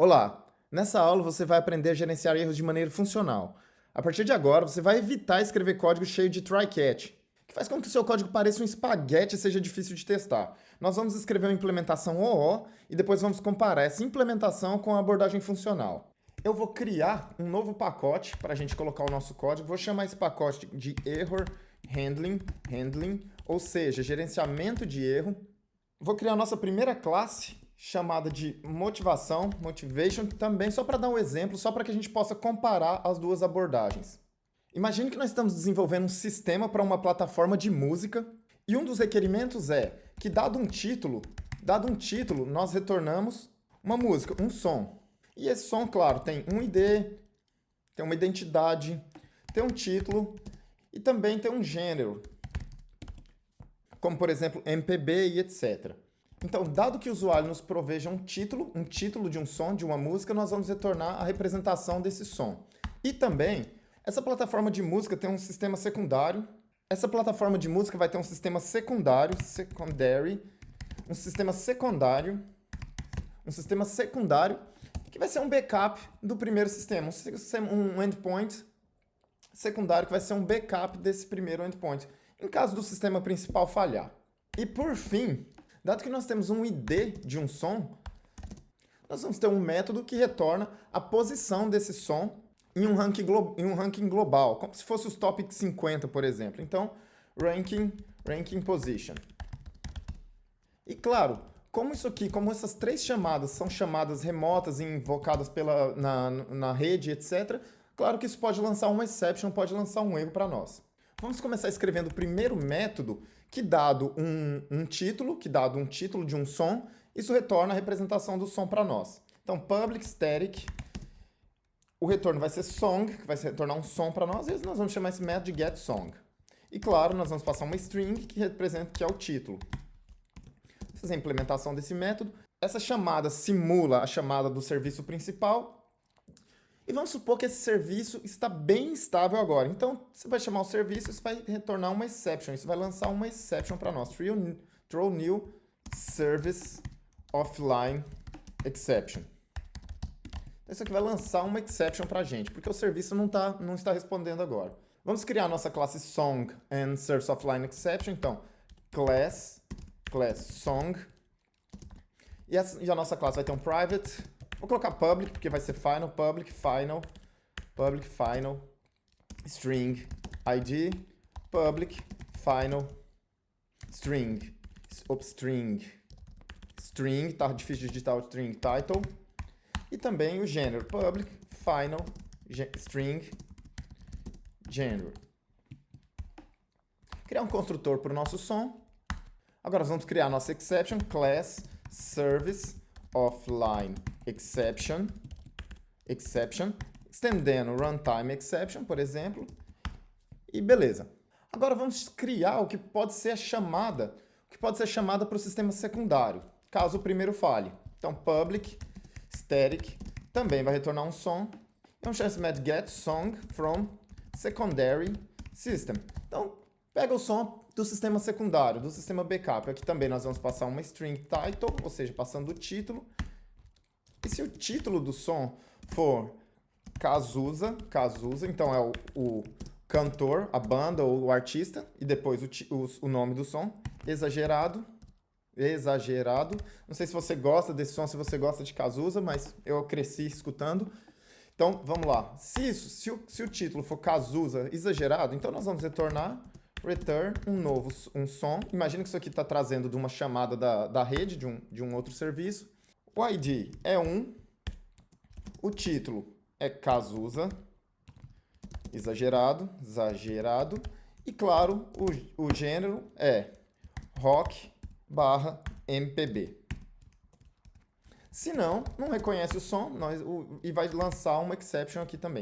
Olá! Nessa aula você vai aprender a gerenciar erros de maneira funcional. A partir de agora, você vai evitar escrever código cheio de try-catch, que faz com que o seu código pareça um espaguete e seja difícil de testar. Nós vamos escrever uma implementação OO e depois vamos comparar essa implementação com a abordagem funcional. Eu vou criar um novo pacote para a gente colocar o nosso código. Vou chamar esse pacote de Error Handling, ou seja, gerenciamento de erro. Vou criar a nossa primeira classe, chamada de Motivation, também só para dar um exemplo, só para que a gente possa comparar as duas abordagens. Imagine que nós estamos desenvolvendo um sistema para uma plataforma de música e um dos requerimentos é que, dado um título, nós retornamos uma música, um som. E esse som, claro, tem um ID, tem uma identidade, tem um título e também tem um gênero, como por exemplo MPB e etc. Então, dado que o usuário nos proveja um título de um som, de uma música, nós vamos retornar a representação desse som. E também, essa plataforma de música tem um sistema secundário. Essa plataforma de música vai ter um sistema secundário, que vai ser um backup do primeiro sistema, um endpoint secundário que vai ser um backup desse primeiro endpoint, em caso do sistema principal falhar. E por fim, dado que nós temos um ID de um som, nós vamos ter um método que retorna a posição desse som em um ranking global, como se fosse os top 50, por exemplo. Então, ranking position. E claro, como essas três chamadas são chamadas remotas e invocadas na rede, etc., claro que isso pode lançar uma exception, pode lançar um erro para nós. Vamos começar escrevendo o primeiro método que, dado um título de um som, isso retorna a representação do som para nós. Então, public static, o retorno vai ser song, que vai retornar um som para nós, e nós vamos chamar esse método de getSong. E claro, nós vamos passar uma string que é o título. Vou fazer a implementação desse método. Essa chamada simula a chamada do serviço principal. E vamos supor que esse serviço está bem estável agora. Então, você vai chamar o serviço, isso vai retornar uma exception. Isso vai lançar uma exception para nós. Throw new service offline exception. Então, isso aqui vai lançar uma exception para a gente, porque o serviço não está respondendo agora. Vamos criar a nossa classe song and service offline exception. Então, class song. E a nossa classe vai ter um private. Vou colocar public, porque vai ser final, public final, string, id, public, final, string, tá difícil de digitar o string, title, e também o gênero, public, final, string, gênero. Criar um construtor para o nosso som. Agora nós vamos criar a nossa exception, class, service, offline exception, estendendo runtime exception, por exemplo, e beleza. Agora vamos criar o que pode ser a chamada, para o sistema secundário, caso o primeiro falhe. Então, public static também vai retornar um som. Vamos chamar esse método getSong from secondary system. Então, pega o som do sistema secundário, do sistema backup. Aqui também nós vamos passar uma string title, ou seja, passando o título. E se o título do som for Cazuza, então é o cantor, a banda ou o artista, e depois o nome do som, exagerado. Não sei se você gosta desse som, se você gosta de Cazuza, mas eu cresci escutando. Então, vamos lá. Se o título for Cazuza exagerado, então nós vamos retornar return um som. Imagina que isso aqui está trazendo de uma chamada da rede, de um outro serviço. O ID é 1, o título é Cazuza, exagerado, e claro, o gênero é rock/MPB. Se não reconhece o som, e vai lançar uma exception aqui também.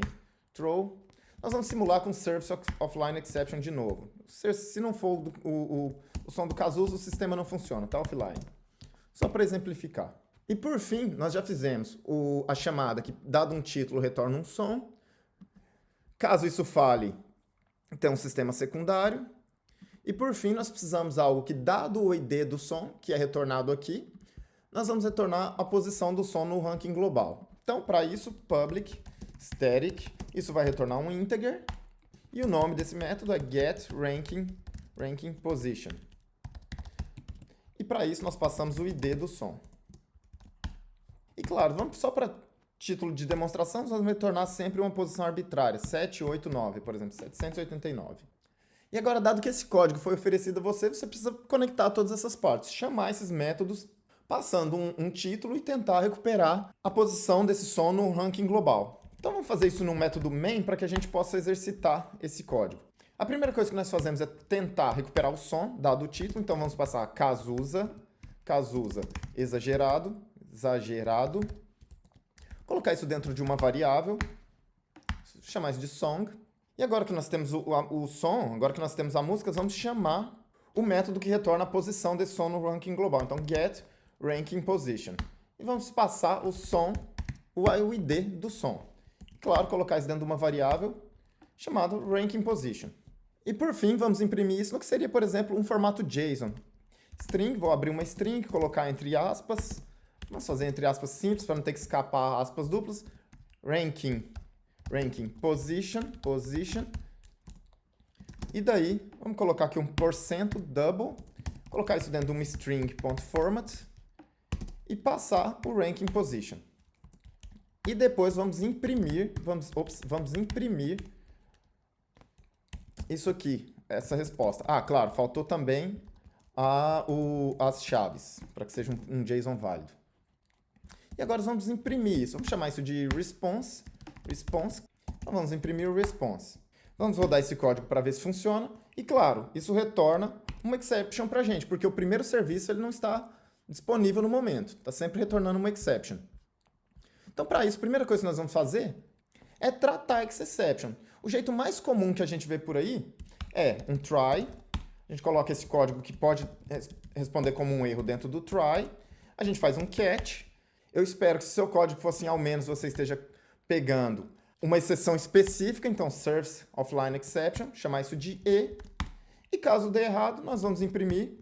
Throw. Nós vamos simular com service offline exception de novo. Se não for o som do Cazuza, o sistema não funciona, tá offline. Só para exemplificar. E por fim, nós já fizemos a chamada que, dado um título, retorna um som. Caso isso falhe, tem um sistema secundário. E por fim, nós precisamos de algo que, dado o ID do som, que é retornado aqui, nós vamos retornar a posição do som no ranking global. Então, para isso, public static, isso vai retornar um integer, e o nome desse método é getRankingPosition. E para isso nós passamos o ID do som. E claro, vamos só para título de demonstração, nós vamos retornar sempre uma posição arbitrária, 789, por exemplo, 789. E agora, dado que esse código foi oferecido a você, você precisa conectar todas essas partes, chamar esses métodos, passando um título e tentar recuperar a posição desse som no ranking global. Então vamos fazer isso no método main para que a gente possa exercitar esse código. A primeira coisa que nós fazemos é tentar recuperar o som, dado o título. Então vamos passar Cazuza, exagerado, colocar isso dentro de uma variável, chamar isso de song. E agora que nós temos o som, agora que nós temos a música, vamos chamar o método que retorna a posição desse som no ranking global. Então getRankingPosition. E vamos passar o som, o ID do som. Claro, colocar isso dentro de uma variável chamada RankingPosition. E por fim, vamos imprimir isso no que seria, por exemplo, um formato JSON. String, vou abrir uma string, colocar entre aspas. Vamos fazer entre aspas simples, para não ter que escapar aspas duplas. RankingPosition. E daí, vamos colocar aqui um %double. Colocar isso dentro de uma string.format. E passar o RankingPosition. E depois vamos imprimir, vamos imprimir isso aqui, essa resposta. Ah, claro, faltou também as chaves, para que seja um JSON válido. E agora vamos imprimir isso. Vamos chamar isso de response. Então vamos imprimir o response. Vamos rodar esse código para ver se funciona. E claro, isso retorna uma exception para a gente, porque o primeiro serviço ele não está disponível no momento. Está sempre retornando uma exception. Então, para isso, a primeira coisa que nós vamos fazer é tratar essa exception. O jeito mais comum que a gente vê por aí é um try. A gente coloca esse código que pode responder como um erro dentro do try. A gente faz um catch. Eu espero que se o seu código for assim, ao menos você esteja pegando uma exceção específica, então service offline exception, chamar isso de E. E caso dê errado, nós vamos imprimir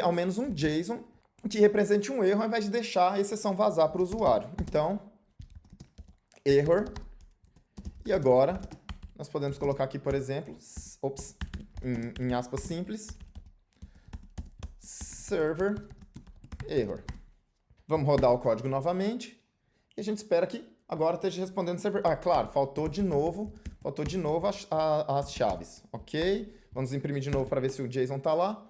ao menos um JSON que represente um erro ao invés de deixar a exceção vazar para o usuário. Então, error. E agora, nós podemos colocar aqui, por exemplo, em aspas simples, server error. Vamos rodar o código novamente e a gente espera que agora esteja respondendo server. Ah, claro, faltou de novo as chaves, ok? Vamos imprimir de novo para ver se o JSON está lá.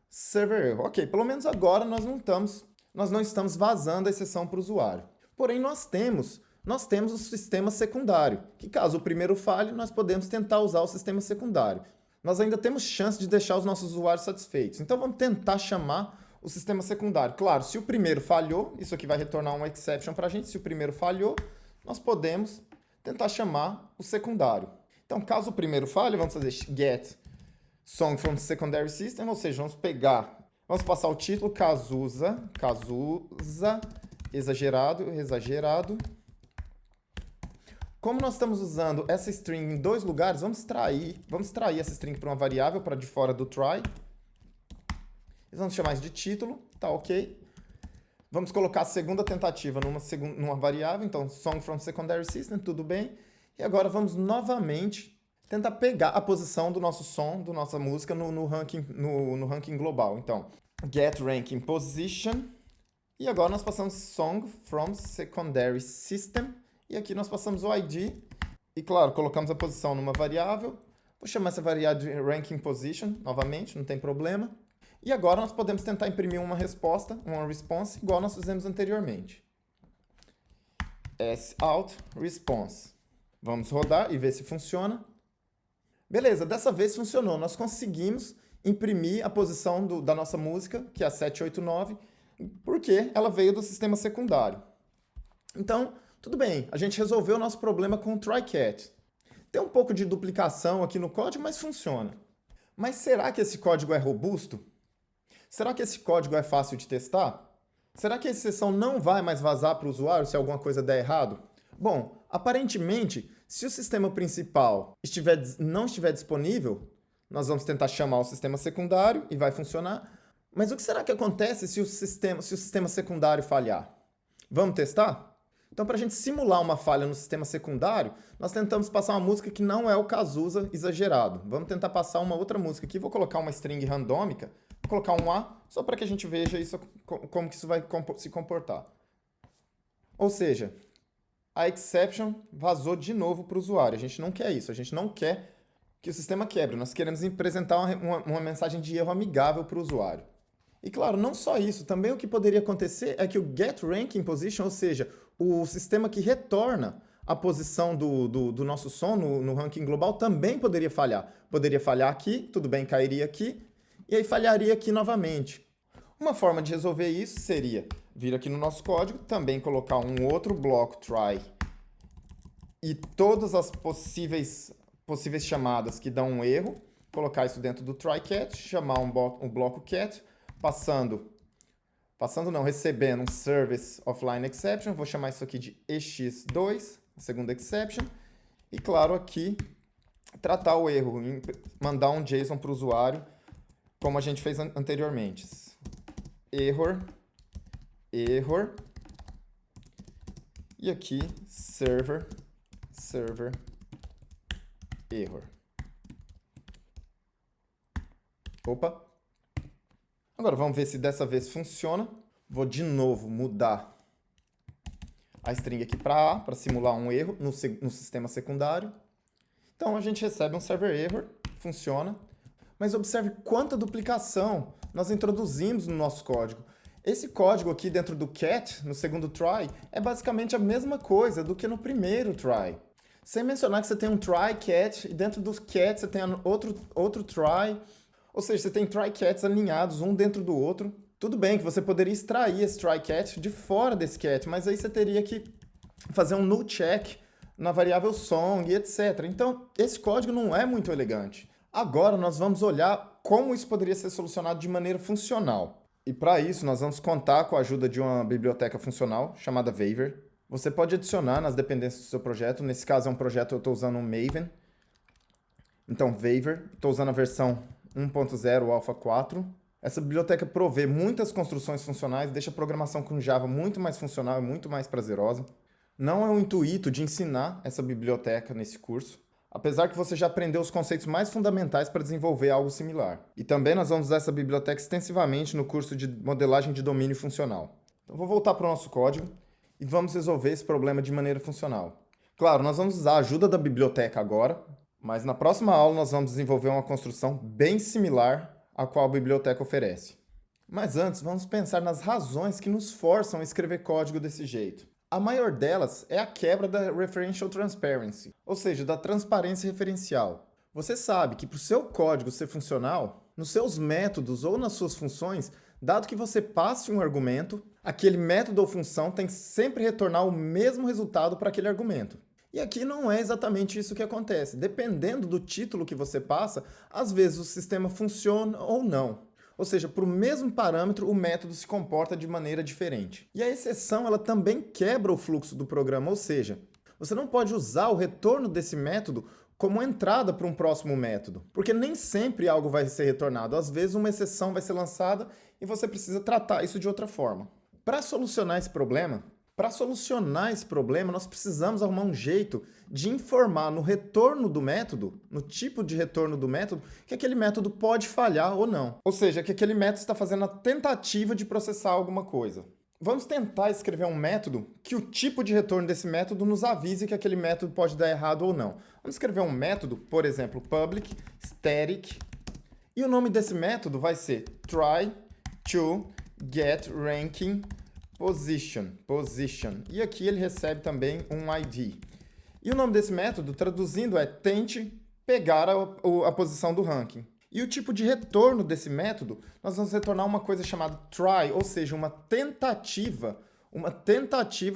Server error. Ok, pelo menos agora nós não estamos vazando a exceção para o usuário. Porém, nós temos o sistema secundário, que caso o primeiro falhe, nós podemos tentar usar o sistema secundário. Nós ainda temos chance de deixar os nossos usuários satisfeitos. Então, vamos tentar chamar o sistema secundário. Claro, se o primeiro falhou, isso aqui vai retornar uma exception para a gente. Se o primeiro falhou, nós podemos tentar chamar o secundário. Então, caso o primeiro falhe, vamos fazer get song from secondary system, ou seja, vamos passar o título Cazuza, exagerado. Como nós estamos usando essa string em dois lugares, vamos extrair essa string para uma variável para de fora do try. Vamos chamar isso de título, tá ok? Vamos colocar a segunda tentativa numa variável, então song from secondary system, tudo bem. E agora vamos novamente tentar pegar a posição do nosso som, da nossa música no ranking global. Então, getRankingPosition. E agora nós passamos song from secondary system. E aqui nós passamos o ID. E claro, colocamos a posição numa variável. Vou chamar essa variável de RankingPosition novamente, não tem problema. E agora nós podemos tentar imprimir uma resposta, uma response, igual nós fizemos anteriormente. SOutResponse. Vamos rodar e ver se funciona. Beleza, dessa vez funcionou. Nós conseguimos imprimir a posição da nossa música, que é a 789, porque ela veio do sistema secundário. Então, tudo bem, a gente resolveu o nosso problema com o try-catch. Tem um pouco de duplicação aqui no código, mas funciona. Mas será que esse código é robusto? Será que esse código é fácil de testar? Será que a exceção não vai mais vazar para o usuário se alguma coisa der errado? Bom, aparentemente, se o sistema principal não estiver disponível, nós vamos tentar chamar o sistema secundário e vai funcionar. Mas o que será que acontece se o sistema secundário falhar? Vamos testar? Então, para a gente simular uma falha no sistema secundário, nós tentamos passar uma música que não é o Cazuza exagerado. Vamos tentar passar uma outra música aqui. Vou colocar uma string randômica, vou colocar um A, só para que a gente veja isso, como que isso vai se comportar. Ou seja, a exception vazou de novo para o usuário. A gente não quer isso, a gente não quer que o sistema quebre. Nós queremos apresentar uma mensagem de erro amigável para o usuário. E claro, não só isso, também o que poderia acontecer é que o getRankingPosition, ou seja, o sistema que retorna a posição do nosso som no ranking global, também poderia falhar. Poderia falhar aqui, tudo bem, cairia aqui, e aí falharia aqui novamente. Uma forma de resolver isso seria vir aqui no nosso código, também colocar um outro bloco try e todas as possíveis chamadas que dão um erro, colocar isso dentro do try_catch, chamar um bloco catch, recebendo um service offline exception, vou chamar isso aqui de ex2, a segunda exception, e claro aqui, tratar o erro, mandar um JSON para o usuário, como a gente fez anteriormente. Error, e aqui server, error. Opa! Agora vamos ver se dessa vez funciona. Vou de novo mudar a string aqui para A, para simular um erro no sistema secundário. Então a gente recebe um server error, funciona. Mas observe quanta duplicação nós introduzimos no nosso código. Esse código aqui dentro do cat, no segundo try, é basicamente a mesma coisa do que no primeiro try. Sem mencionar que você tem um try cat, e dentro do cat você tem outro try. Ou seja, você tem try-cats alinhados um dentro do outro. Tudo bem que você poderia extrair esse try-cat de fora desse cat, mas aí você teria que fazer um null check na variável song e etc. Então, esse código não é muito elegante. Agora, nós vamos olhar como isso poderia ser solucionado de maneira funcional. E para isso, nós vamos contar com a ajuda de uma biblioteca funcional chamada Waver. Você pode adicionar nas dependências do seu projeto. Nesse caso, é um projeto, eu estou usando um Maven. Então, Waver. Estou usando a versão 1.0 Alpha 4. Essa biblioteca provê muitas construções funcionais, deixa a programação com Java muito mais funcional e muito mais prazerosa. Não é o intuito de ensinar essa biblioteca nesse curso, apesar que você já aprendeu os conceitos mais fundamentais para desenvolver algo similar. E também nós vamos usar essa biblioteca extensivamente no curso de modelagem de domínio funcional. Então vou voltar para o nosso código e vamos resolver esse problema de maneira funcional. Claro, nós vamos usar a ajuda da biblioteca agora, mas na próxima aula nós vamos desenvolver uma construção bem similar à qual a biblioteca oferece. Mas antes, vamos pensar nas razões que nos forçam a escrever código desse jeito. A maior delas é a quebra da Referential Transparency, ou seja, da transparência referencial. Você sabe que para o seu código ser funcional, nos seus métodos ou nas suas funções, dado que você passe um argumento, aquele método ou função tem que sempre retornar o mesmo resultado para aquele argumento. E aqui não é exatamente isso que acontece. Dependendo do título que você passa, às vezes o sistema funciona ou não. Ou seja, para o mesmo parâmetro, o método se comporta de maneira diferente. E a exceção ela também quebra o fluxo do programa, ou seja, você não pode usar o retorno desse método como entrada para um próximo método, porque nem sempre algo vai ser retornado. Às vezes uma exceção vai ser lançada e você precisa tratar isso de outra forma. Para solucionar esse problema, nós precisamos arrumar um jeito de informar no retorno do método, no tipo de retorno do método, que aquele método pode falhar ou não. Ou seja, que aquele método está fazendo a tentativa de processar alguma coisa. Vamos tentar escrever um método que o tipo de retorno desse método nos avise que aquele método pode dar errado ou não. Vamos escrever um método, por exemplo, public static, e o nome desse método vai ser try to get ranking position. E aqui ele recebe também um ID. E o nome desse método, traduzindo, é tente pegar a posição do ranking. E o tipo de retorno desse método, nós vamos retornar uma coisa chamada try, ou seja, uma tentativa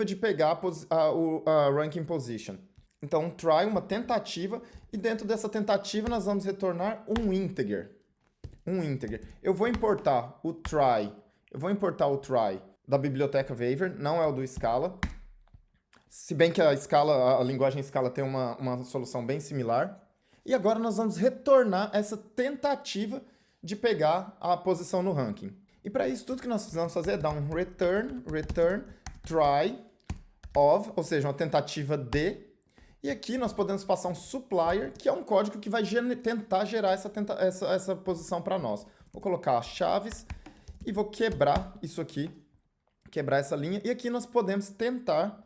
de pegar a ranking position. Então, um try, uma tentativa, e dentro dessa tentativa nós vamos retornar um integer. Eu vou importar o try da biblioteca Waver, não é o do Scala. Se bem que a linguagem Scala tem uma solução bem similar. E agora nós vamos retornar essa tentativa de pegar a posição no ranking. E para isso, tudo que nós precisamos fazer é dar um return try of, ou seja, uma tentativa de. E aqui nós podemos passar um supplier, que é um código que vai tentar gerar essa posição para nós. Vou colocar chaves e vou quebrar isso aqui, quebrar essa linha. E aqui nós podemos tentar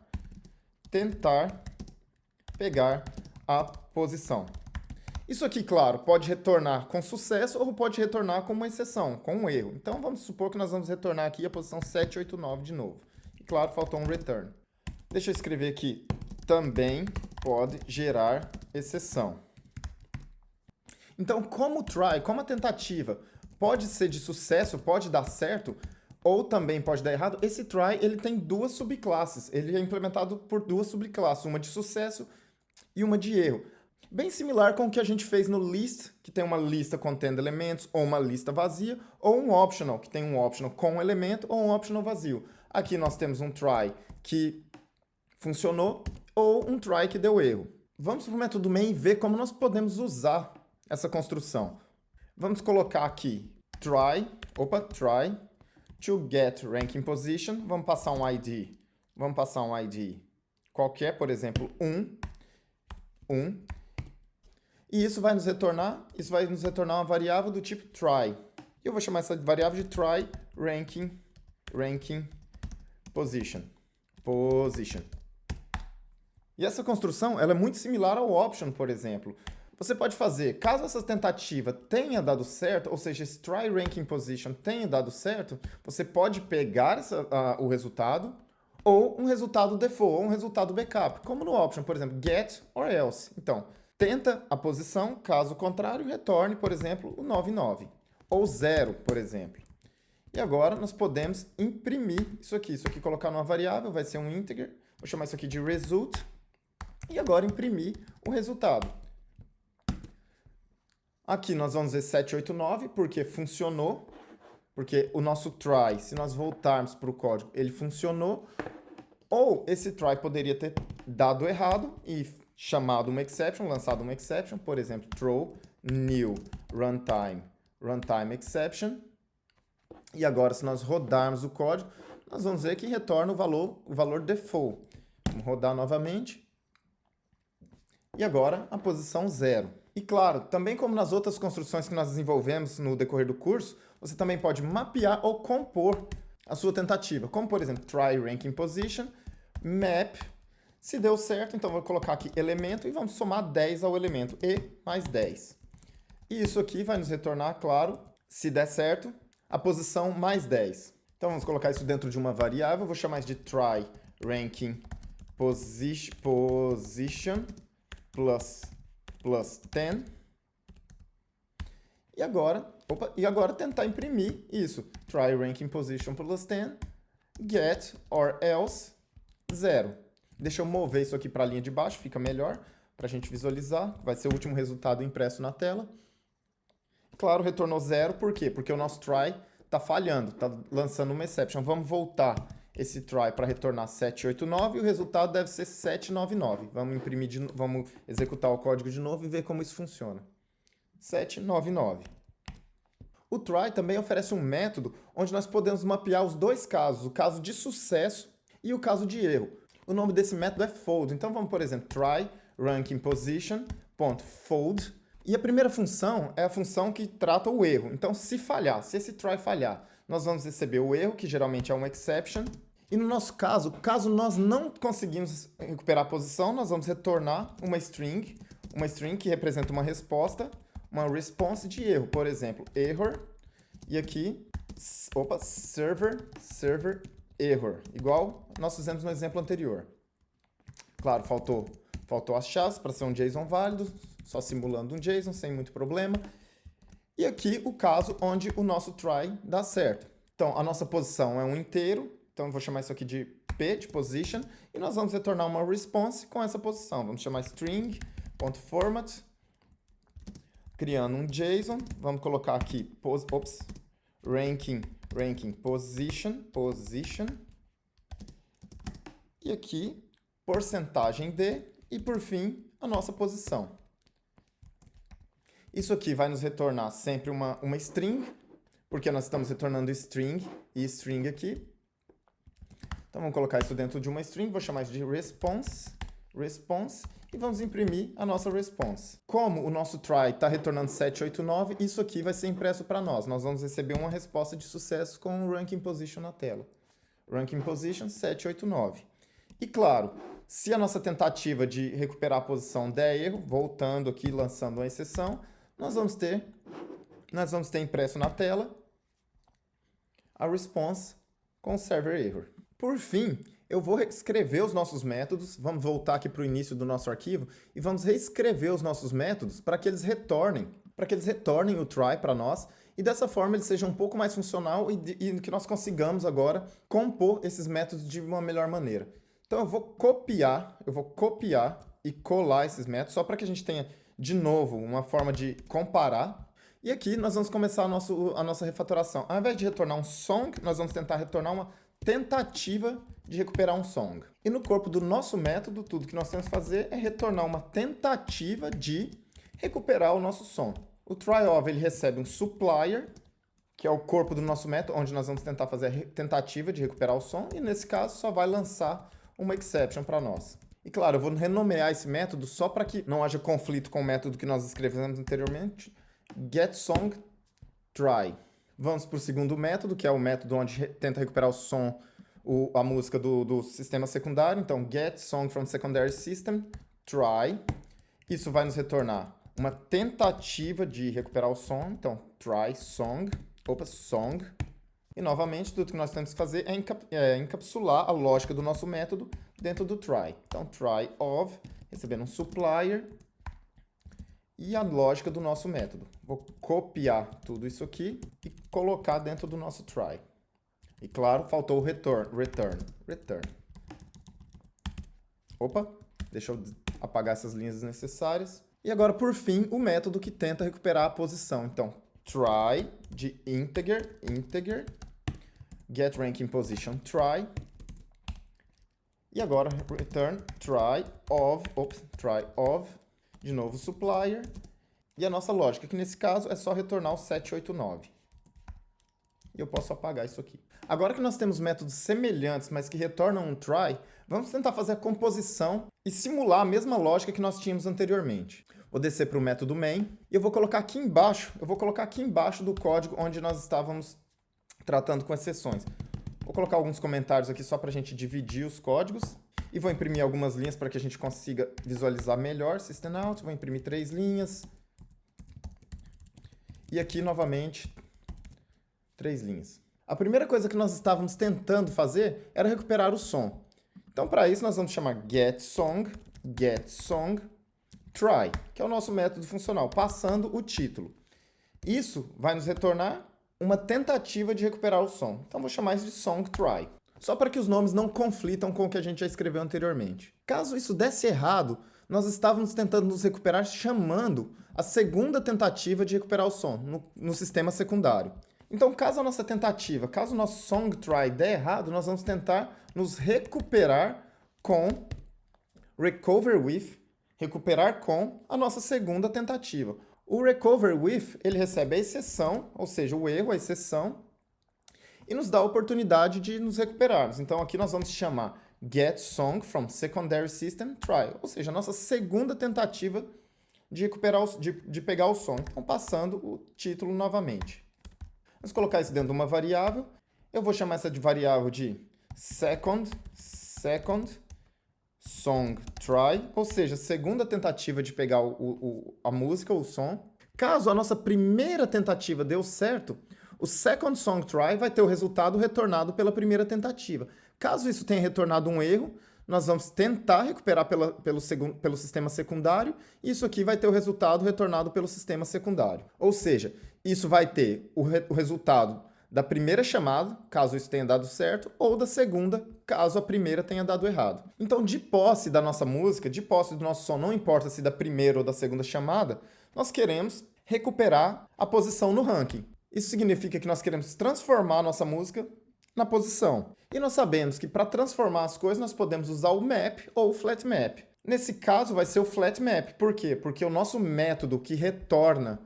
pegar a posição. Isso aqui, claro, pode retornar com sucesso ou pode retornar com uma exceção, com um erro. Então, vamos supor que nós vamos retornar aqui a posição 789 de novo. E, claro, faltou um return. Deixa eu escrever aqui, também pode gerar exceção. Então, como o try, como a tentativa pode ser de sucesso, pode dar certo, ou também pode dar errado, esse try ele tem duas subclasses. Ele é implementado por duas subclasses, uma de sucesso e uma de erro. Bem similar com o que a gente fez no list, que tem uma lista contendo elementos, ou uma lista vazia, ou um optional, que tem um optional com um elemento, ou um optional vazio. Aqui nós temos um try que funcionou, ou um try que deu erro. Vamos para o método main e ver como nós podemos usar essa construção. Vamos colocar aqui try to get ranking position. Vamos passar um ID. Vamos passar um ID qualquer, por exemplo, 1. E isso vai nos retornar uma variável do tipo try. Eu vou chamar essa variável de try ranking position. E essa construção ela é muito similar ao option, por exemplo. Você pode fazer, caso essa tentativa tenha dado certo, ou seja, esse try ranking position tenha dado certo, você pode pegar o resultado, ou um resultado default, ou um resultado backup, como no option, por exemplo, get or else. Então, tenta a posição, caso contrário, retorne, por exemplo, o 99, ou 0, por exemplo. E agora nós podemos imprimir isso aqui colocar numa variável, vai ser um integer, vou chamar isso aqui de result, e agora imprimir o resultado. Aqui nós vamos ver 789, porque funcionou, porque o nosso try, se nós voltarmos para o código, ele funcionou, ou esse try poderia ter dado errado e chamado uma exception, lançado uma exception, por exemplo, throw new runtime exception. E agora, se nós rodarmos o código, nós vamos ver que retorna o valor default. Vamos rodar novamente. E agora, a posição 0. E claro, também como nas outras construções que nós desenvolvemos no decorrer do curso, você também pode mapear ou compor a sua tentativa. Como, por exemplo, try ranking position, map. Se deu certo, então vou colocar aqui elemento e vamos somar 10 ao elemento. E mais 10. E isso aqui vai nos retornar, claro, se der certo, a posição mais 10. Então vamos colocar isso dentro de uma variável. Vou chamar isso de try ranking position plus 10. E agora tentar imprimir isso. Try ranking position plus 10, get or else 0. Deixa eu mover isso aqui para a linha de baixo, fica melhor para a gente visualizar. Vai ser o último resultado impresso na tela. Claro, retornou 0, por quê? Porque o nosso try está falhando, está lançando uma exception. Vamos voltar esse try para retornar 789 e o resultado deve ser 799. Vamos executar o código de novo e ver como isso funciona. 799. O try também oferece um método onde nós podemos mapear os dois casos, o caso de sucesso e o caso de erro. O nome desse método é fold. Então vamos, por exemplo, try ranking position.fold. E a primeira função é a função que trata o erro. Então, se esse try falhar, nós vamos receber o erro, que geralmente é uma exception. E no nosso caso nós não conseguimos recuperar a posição, nós vamos retornar uma string que representa uma resposta, uma response de erro. Por exemplo, error, e aqui, server error, igual nós fizemos no exemplo anterior. Claro, faltou as chaves para ser um JSON válido, só simulando um JSON, sem muito problema. E aqui o caso onde o nosso try dá certo. Então, a nossa posição é um inteiro, então eu vou chamar isso aqui de P, de position, e nós vamos retornar uma response com essa posição. Vamos chamar string.format, criando um JSON, vamos colocar aqui ranking position, e aqui porcentagem de, e por fim, a nossa posição. Isso aqui vai nos retornar sempre uma string, porque nós estamos retornando string e string aqui. Então vamos colocar isso dentro de uma string, vou chamar isso de response, e vamos imprimir a nossa response. Como o nosso try está retornando 789, isso aqui vai ser impresso para nós. Nós vamos receber uma resposta de sucesso com o ranking position na tela. Ranking position 789. E claro, se a nossa tentativa de recuperar a posição der erro, voltando aqui, lançando uma exceção, nós vamos ter impresso na tela a response com server error. Por fim, eu vou reescrever os nossos métodos, vamos voltar aqui para o início do nosso arquivo e vamos reescrever os nossos métodos para que eles retornem o try para nós e dessa forma ele seja um pouco mais funcional e que nós consigamos agora compor esses métodos de uma melhor maneira. Então eu vou copiar e colar esses métodos só para que a gente tenha de novo uma forma de comparar. E aqui nós vamos começar a nossa refatoração. Ao invés de retornar um song, nós vamos tentar retornar uma tentativa de recuperar um song. E no corpo do nosso método, tudo que nós temos que fazer é retornar uma tentativa de recuperar o nosso som. O try_of ele recebe um supplier, que é o corpo do nosso método, onde nós vamos tentar fazer a tentativa de recuperar o som, e nesse caso só vai lançar uma exception para nós. E claro, eu vou renomear esse método só para que não haja conflito com o método que nós escrevemos anteriormente. getSongTry. Vamos para o segundo método, que é o método onde tenta recuperar o som, a música do sistema secundário. Então, getSongFromSecondarySystem.try. Isso vai nos retornar uma tentativa de recuperar o som. Então, try_song. Song. E, novamente, tudo que nós temos que fazer é encapsular a lógica do nosso método dentro do try. Então, try_of, recebendo um supplier, e a lógica do nosso método. Vou copiar tudo isso aqui e colocar dentro do nosso try. E, claro, faltou o return. Opa, deixa eu apagar essas linhas desnecessárias. E agora, por fim, o método que tenta recuperar a posição. Então, try de integer, getRankingPositionTry. E agora, return try_of, de novo supplier. E a nossa lógica, que nesse caso é só retornar o 789. E eu posso apagar isso aqui. Agora que nós temos métodos semelhantes, mas que retornam um try, vamos tentar fazer a composição e simular a mesma lógica que nós tínhamos anteriormente. Vou descer para o método main e eu vou colocar aqui embaixo, do código onde nós estávamos tratando com exceções. Vou colocar alguns comentários aqui só para a gente dividir os códigos. E vou imprimir algumas linhas para que a gente consiga visualizar melhor. System out, vou imprimir 3 linhas. E aqui, novamente, 3 linhas. A primeira coisa que nós estávamos tentando fazer era recuperar o som. Então, para isso, nós vamos chamar getSongTry, que é o nosso método funcional, passando o título. Isso vai nos retornar uma tentativa de recuperar o som. Então, vou chamar isso de songTry. Só para que os nomes não conflitam com o que a gente já escreveu anteriormente. Caso isso desse errado, nós estávamos tentando nos recuperar chamando a segunda tentativa de recuperar o som no sistema secundário. Então, caso o nosso songTry der errado, nós vamos tentar nos recuperar com recuperar com a nossa segunda tentativa. O recover with, ele recebe a exceção, ou seja, o erro, a exceção, e nos dá a oportunidade de nos recuperarmos. Então, aqui nós vamos chamar getSongFromSecondarySystem_try, ou seja, a nossa segunda tentativa de recuperar de pegar o som. Então, passando o título novamente. Vamos colocar isso dentro de uma variável. Eu vou chamar essa de variável de second song try, ou seja, segunda tentativa de pegar a música, o som. Caso a nossa primeira tentativa deu certo, o second song try vai ter o resultado retornado pela primeira tentativa. Caso isso tenha retornado um erro, nós vamos tentar recuperar pelo sistema secundário, e isso aqui vai ter o resultado retornado pelo sistema secundário. Ou seja, isso vai ter o resultado da primeira chamada, caso isso tenha dado certo, ou da segunda, caso a primeira tenha dado errado. Então, de posse da nossa música, de posse do nosso som, não importa se da primeira ou da segunda chamada, nós queremos recuperar a posição no ranking. Isso significa que nós queremos transformar a nossa música na posição. E nós sabemos que para transformar as coisas nós podemos usar o map ou o flat map. Nesse caso vai ser o flat map. Por quê? Porque o nosso método que retorna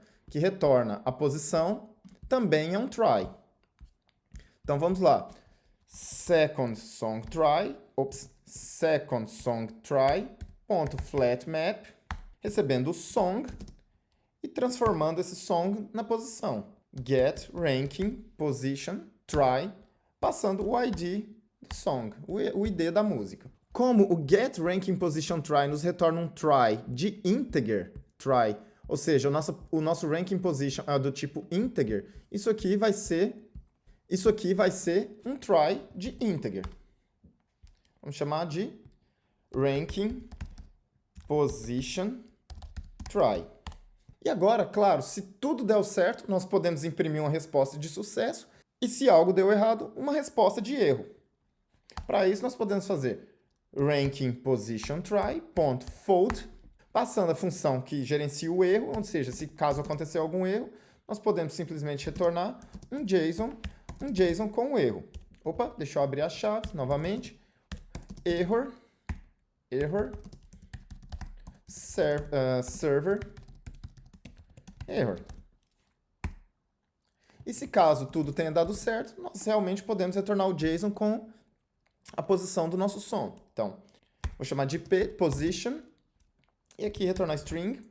a posição também é um try. Então vamos lá. second song try, ponto flat map, recebendo o song e transformando esse song na posição. Get ranking position try, passando o ID do song, o ID da música. Como o get ranking position try nos retorna um try de integer try, ou seja, o nosso ranking position é do tipo integer, isso aqui vai ser um try de integer. Vamos chamar de ranking position try. E agora, claro, se tudo deu certo, nós podemos imprimir uma resposta de sucesso e se algo deu errado, uma resposta de erro. Para isso, nós podemos fazer ranking position try, ponto fold, passando a função que gerencia o erro, ou seja, se caso acontecer algum erro, nós podemos simplesmente retornar um JSON com o erro. Opa, deixa eu abrir a chave novamente. Error, server, error. E se caso tudo tenha dado certo, nós realmente podemos retornar o JSON com a posição do nosso som. Então, vou chamar de position e aqui retornar string,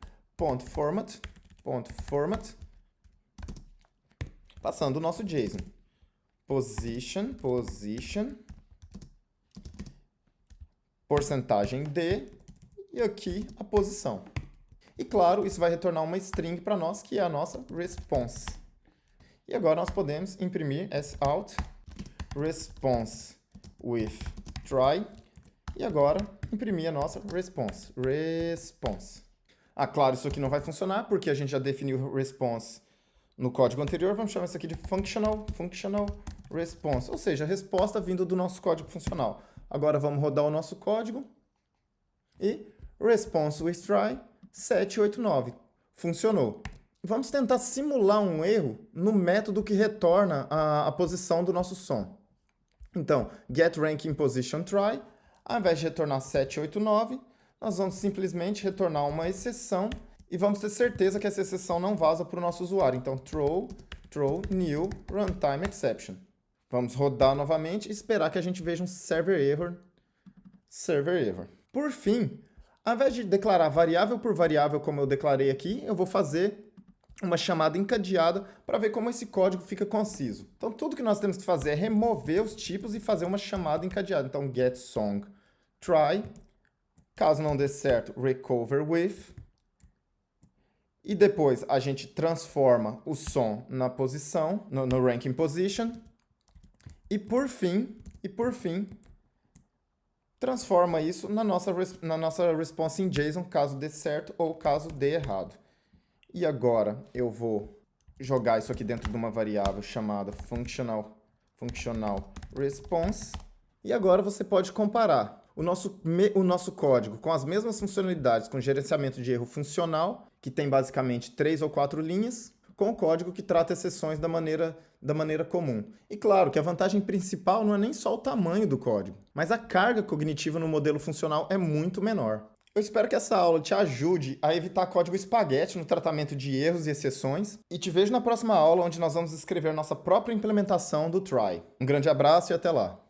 .format, passando o nosso JSON. Position, porcentagem D, e aqui a posição. E claro, isso vai retornar uma string para nós, que é a nossa response. E agora nós podemos imprimir out response with try, e agora imprimir a nossa response. Ah, claro, isso aqui não vai funcionar, porque a gente já definiu response no código anterior. Vamos chamar isso aqui de functional response, ou seja, a resposta vindo do nosso código funcional. Agora vamos rodar o nosso código e response with try 789. Funcionou. Vamos tentar simular um erro no método que retorna a posição do nosso som. Então, get ranking position try, ao invés de retornar 789, nós vamos simplesmente retornar uma exceção e vamos ter certeza que essa exceção não vaza para o nosso usuário. Então, throw new runtime exception. Vamos rodar novamente e esperar que a gente veja um server error. Por fim, ao invés de declarar variável por variável, como eu declarei aqui, eu vou fazer uma chamada encadeada para ver como esse código fica conciso. Então, tudo que nós temos que fazer é remover os tipos e fazer uma chamada encadeada. Então, get song try, caso não dê certo, recover with, e depois a gente transforma o som na posição, no ranking position, e por fim, transforma isso na nossa response em JSON, caso dê certo ou caso dê errado. E agora eu vou jogar isso aqui dentro de uma variável chamada functional response. E agora você pode comparar o nosso código com as mesmas funcionalidades, com gerenciamento de erro funcional, que tem basicamente 3 ou 4 linhas, com o código que trata exceções da maneira comum. E claro que a vantagem principal não é nem só o tamanho do código, mas a carga cognitiva no modelo funcional é muito menor. Eu espero que essa aula te ajude a evitar código espaguete no tratamento de erros e exceções, e te vejo na próxima aula, onde nós vamos escrever nossa própria implementação do try. Um grande abraço e até lá!